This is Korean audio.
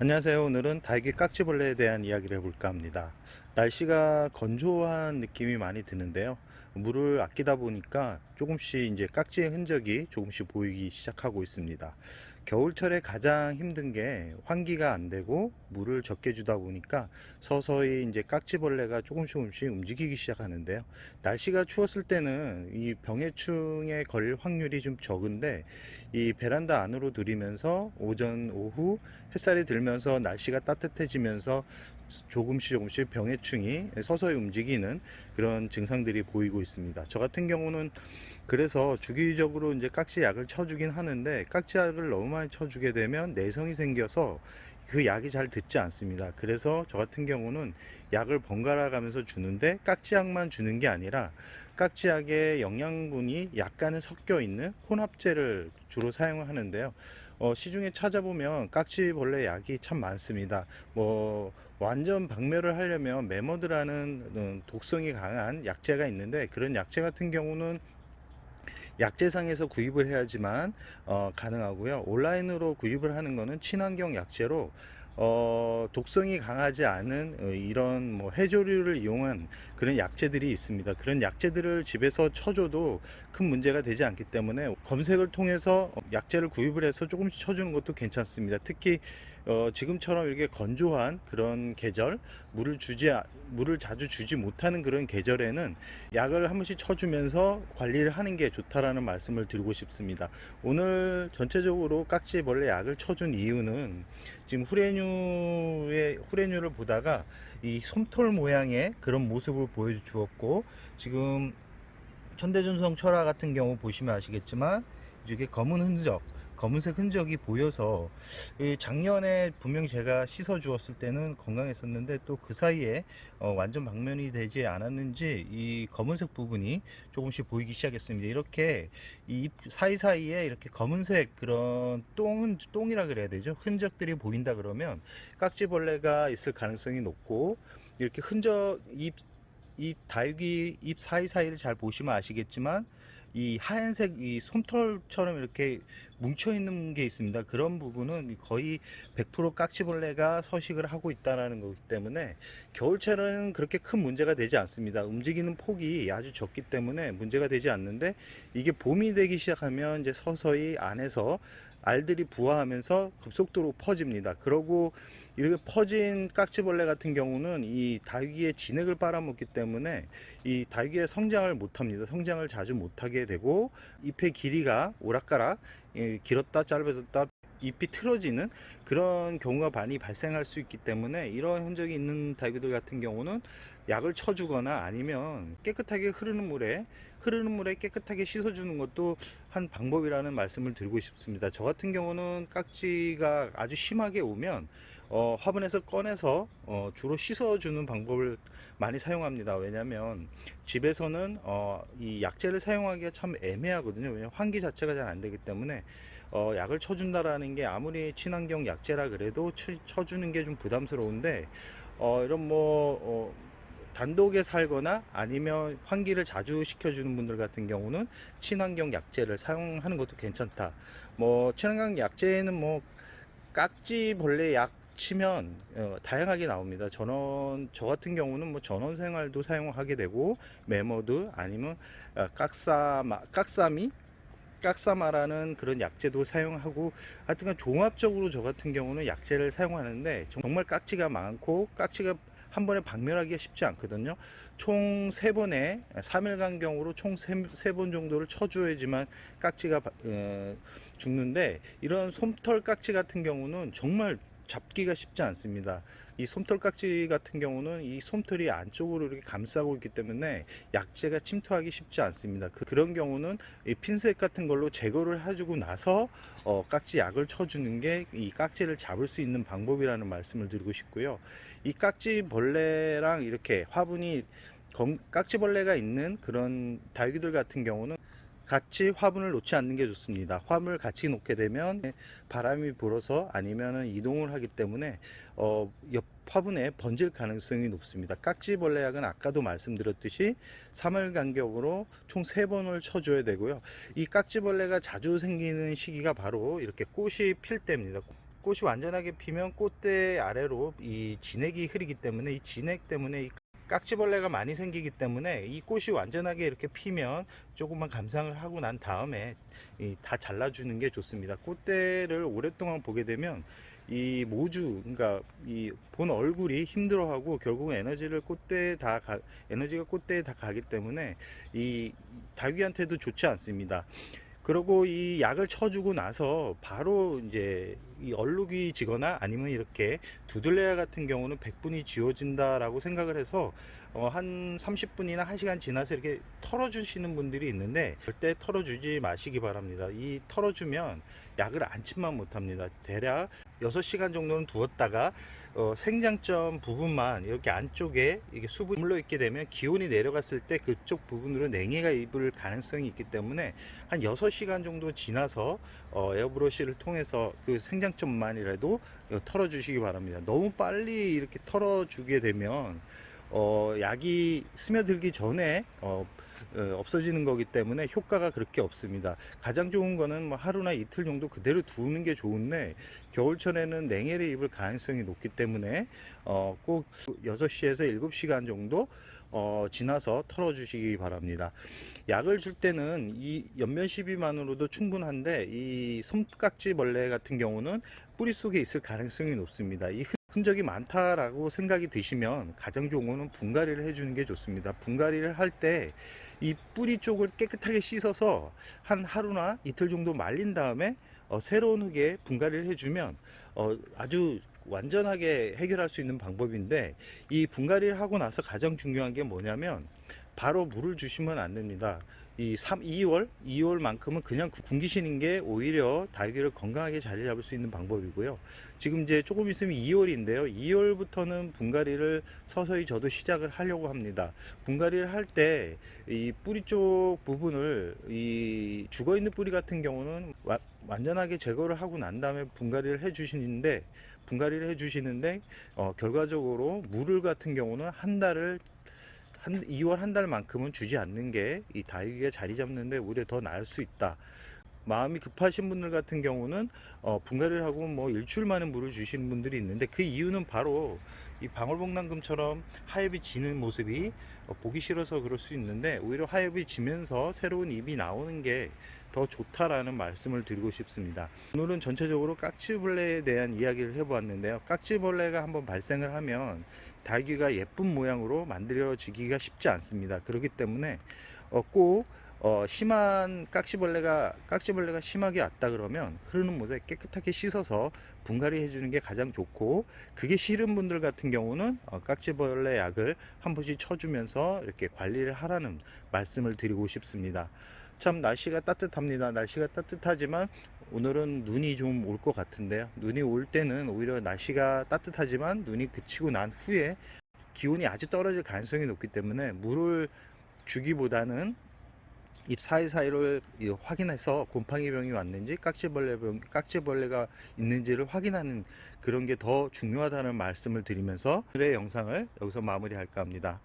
안녕하세요. 오늘은 달기 깍지벌레에 대한 이야기를 해볼까 합니다. 날씨가 건조한 느낌이 많이 드는데요. 물을 아끼다 보니까 조금씩 이제 깍지의 흔적이 조금씩 보이기 시작하고 있습니다. 겨울철에 가장 힘든 게 환기가 안 되고 물을 적게 주다 보니까 서서히 이제 깍지벌레가 조금씩 움직이기 시작하는데요. 날씨가 추웠을 때는 이 병해충에 걸릴 확률이 좀 적은데 이 베란다 안으로 들이면서 오전 오후 햇살이 들면서 날씨가 따뜻해지면서 조금씩 병해충이 서서히 움직이는 그런 증상들이 보이고 있습니다. 저 같은 경우는 그래서 주기적으로 이제 깍지약을 쳐주긴 하는데, 깍지약을 너무 많이 쳐주게 되면 내성이 생겨서 그 약이 잘 듣지 않습니다. 그래서 저 같은 경우는 약을 번갈아 가면서 주는데, 깍지약만 주는 게 아니라 깍지약에 영양분이 약간은 섞여 있는 혼합제를 주로 사용을 하는데요. 시중에 찾아보면 깍지벌레 약이 참 많습니다. 뭐 완전 박멸을 하려면 메모드라는 독성이 강한 약재가 있는데, 그런 약재 같은 경우는 약재상에서 구입을 해야지만 가능하고요. 온라인으로 구입을 하는 거는 친환경 약재로 독성이 강하지 않은 이런 뭐 해조류를 이용한 그런 약재들이 있습니다. 그런 약재들을 집에서 쳐줘도 큰 문제가 되지 않기 때문에 검색을 통해서 약재를 구입을 해서 조금씩 쳐주는 것도 괜찮습니다. 특히 지금처럼 이렇게 건조한 그런 계절, 물을 자주 주지 못하는 그런 계절에는 약을 한 번씩 쳐주면서 관리를 하는 게 좋다라는 말씀을 드리고 싶습니다. 오늘 전체적으로 깍지벌레 약을 쳐준 이유는, 지금 후레뉴를 보다가 이 솜털 모양의 그런 모습을 보여주었고, 지금 천대준성 철화 같은 경우 보시면 아시겠지만 이게 검은색 흔적이 보여서, 작년에 분명히 제가 씻어 주었을 때는 건강했었는데 또 그 사이에 완전 박면이 되지 않았는지 이 검은색 부분이 조금씩 보이기 시작했습니다. 이렇게 이 잎 사이사이에 이렇게 검은색 그런 똥이라 그래야 되죠, 흔적들이 보인다 그러면 깍지벌레가 있을 가능성이 높고, 이렇게 잎 다육이 잎 사이사이를 잘 보시면 아시겠지만 이 하얀색 이 솜털처럼 이렇게 뭉쳐 있는 게 있습니다. 그런 부분은 거의 100% 깍지벌레가 서식을 하고 있다는 거기 때문에 겨울철에는 그렇게 큰 문제가 되지 않습니다. 움직이는 폭이 아주 적기 때문에 문제가 되지 않는데, 이게 봄이 되기 시작하면 이제 서서히 안에서 알들이 부화하면서 급속도로 퍼집니다. 그러고 이렇게 퍼진 깍지벌레 같은 경우는 이 다육이의 진액을 빨아먹기 때문에 이 다육이의 성장을 못합니다. 성장을 자주 못하게 되고, 잎의 길이가 오락가락 길었다 짧아졌다 잎이 틀어지는 그런 경우가 많이 발생할 수 있기 때문에, 이런 흔적이 있는 다육이들 같은 경우는 약을 쳐주거나 아니면 깨끗하게 흐르는 물에 깨끗하게 씻어주는 것도 한 방법이라는 말씀을 드리고 싶습니다. 저 같은 경우는 깍지가 아주 심하게 오면 화분에서 꺼내서 주로 씻어주는 방법을 많이 사용합니다. 왜냐하면 집에서는 이 약재를 사용하기가 참 애매하거든요. 왜냐하면 환기 자체가 잘 안 되기 때문에 약을 쳐준다라는 게 아무리 친환경 약재라 그래도 쳐주는 게 좀 부담스러운데, 이런 단독에 살거나 아니면 환기를 자주 시켜주는 분들 같은 경우는 친환경 약재를 사용하는 것도 괜찮다. 친환경 약재는 깍지벌레 약 치면 다양하게 나옵니다. 저 같은 경우는 전원 생활도 사용하게 되고, 메모드 아니면 깍사마라는 그런 약재도 사용하고, 하여튼간 종합적으로 저 같은 경우는 약재를 사용하는데, 정말 깍지가 많고 깍지가 한 번에 박멸하기가 쉽지 않거든요. 총 3번에 3일 간격으로 총 3번 정도를 쳐줘야지만 깍지가 죽는데, 이런 솜털 깍지 같은 경우는 정말 잡기가 쉽지 않습니다. 이 솜털 깍지 같은 경우는 이 솜털이 안쪽으로 이렇게 감싸고 있기 때문에 약재가 침투하기 쉽지 않습니다. 그런 경우는 이 핀셋 같은 걸로 제거를 해주고 나서 깍지 약을 쳐주는 게 이 깍지를 잡을 수 있는 방법이라는 말씀을 드리고 싶고요. 이 깍지 벌레랑 이렇게 깍지벌레가 있는 그런 다육이들 같은 경우는 같이 화분을 놓지 않는 게 좋습니다. 화분을 같이 놓게 되면 바람이 불어서 아니면 이동을 하기 때문에 옆 화분에 번질 가능성이 높습니다. 깍지벌레 약은 아까도 말씀드렸듯이 3월 간격으로 총 3번을 쳐줘야 되고요. 이 깍지벌레가 자주 생기는 시기가 바로 이렇게 꽃이 필 때입니다. 꽃이 완전하게 피면 꽃대 아래로 이 진액이 흐르기 때문에, 이 진액 때문에 이 깍지벌레가 많이 생기기 때문에, 이 꽃이 완전하게 이렇게 피면 조금만 감상을 하고 난 다음에 다 잘라주는 게 좋습니다. 꽃대를 오랫동안 보게 되면 이 모주, 그러니까 이 본 얼굴이 힘들어하고 결국은 에너지가 꽃대에 다 가기 때문에 이 닭이한테도 좋지 않습니다. 그리고 이 약을 쳐주고 나서 바로 이제 이 얼룩이 지거나 아니면 이렇게 두들레아 같은 경우는 100분이 지워진다라고 생각을 해서 한 30분이나 1시간 지나서 이렇게 털어주시는 분들이 있는데, 절대 털어주지 마시기 바랍니다. 이 털어주면 약을 안침만 못합니다. 대략 6시간 정도는 두었다가 생장점 부분만 이렇게 안쪽에 이게 수분이 물러 있게 되면 기온이 내려갔을 때 그쪽 부분으로 냉해가 입을 가능성이 있기 때문에 한 6시간 정도 지나서 에어브러쉬를 통해서 그 생장점만이라도 털어 주시기 바랍니다. 너무 빨리 이렇게 털어 주게 되면 약이 스며들기 전에 없어지는 거기 때문에 효과가 그렇게 없습니다. 가장 좋은 거는 뭐 하루나 이틀 정도 그대로 두는 게 좋은데, 겨울철에는 냉해를 입을 가능성이 높기 때문에 꼭 6시에서 7시간 정도 지나서 털어 주시기 바랍니다. 약을 줄 때는 이 연면 시비만으로도 충분한데, 이 손깍지 벌레 같은 경우는 뿌리 속에 있을 가능성이 높습니다. 이 흔적이 많다라고 생각이 드시면 가장 좋은 거는 분갈이를 해주는 게 좋습니다. 분갈이를 할 때 이 뿌리 쪽을 깨끗하게 씻어서 한 하루나 이틀 정도 말린 다음에 새로운 흙에 분갈이를 해주면 아주 완전하게 해결할 수 있는 방법인데, 이 분갈이를 하고 나서 가장 중요한 게 뭐냐면 바로 물을 주시면 안 됩니다. 이 2월만큼은 그냥 굶기시는 게 오히려 닭을 건강하게 자리 잡을 수 있는 방법이고요. 지금 이제 조금 있으면 2월인데요. 2월부터는 분갈이를 서서히 저도 시작을 하려고 합니다. 분갈이를 할 때 이 뿌리 쪽 부분을, 이 죽어 있는 뿌리 같은 경우는 완전하게 제거를 하고 난 다음에 분갈이를 해 주시는데, 결과적으로 물을 같은 경우는 2월 한 달만큼은 주지 않는 게 이 다육이가 자리 잡는데 오히려 더 나을 수 있다. 마음이 급하신 분들 같은 경우는 분갈이를 하고 뭐 일주일 만에 물을 주시는 분들이 있는데, 그 이유는 바로 이 방울복랑금처럼 하엽이 지는 모습이 보기 싫어서 그럴 수 있는데, 오히려 하엽이 지면서 새로운 잎이 나오는 게 더 좋다라는 말씀을 드리고 싶습니다. 오늘은 전체적으로 깍지벌레에 대한 이야기를 해보았는데요. 깍지벌레가 한번 발생을 하면 닭이가 예쁜 모양으로 만들어지기가 쉽지 않습니다. 그렇기 때문에 꼭 심한 깍지벌레가 심하게 왔다 그러면 흐르는 물에 깨끗하게 씻어서 분갈이 해주는 게 가장 좋고, 그게 싫은 분들 같은 경우는 깍지벌레 약을 한 번씩 쳐주면서 이렇게 관리를 하라는 말씀을 드리고 싶습니다. 참 날씨가 따뜻합니다. 날씨가 따뜻하지만 오늘은 눈이 좀 올 것 같은데요. 눈이 올 때는 오히려 날씨가 따뜻하지만 눈이 그치고 난 후에 기온이 아주 떨어질 가능성이 높기 때문에 물을 주기보다는 잎 사이사이를 확인해서 곰팡이병이 왔는지 깍지벌레가 있는지를 확인하는 그런 게 더 중요하다는 말씀을 드리면서 오늘의 영상을 여기서 마무리할까 합니다.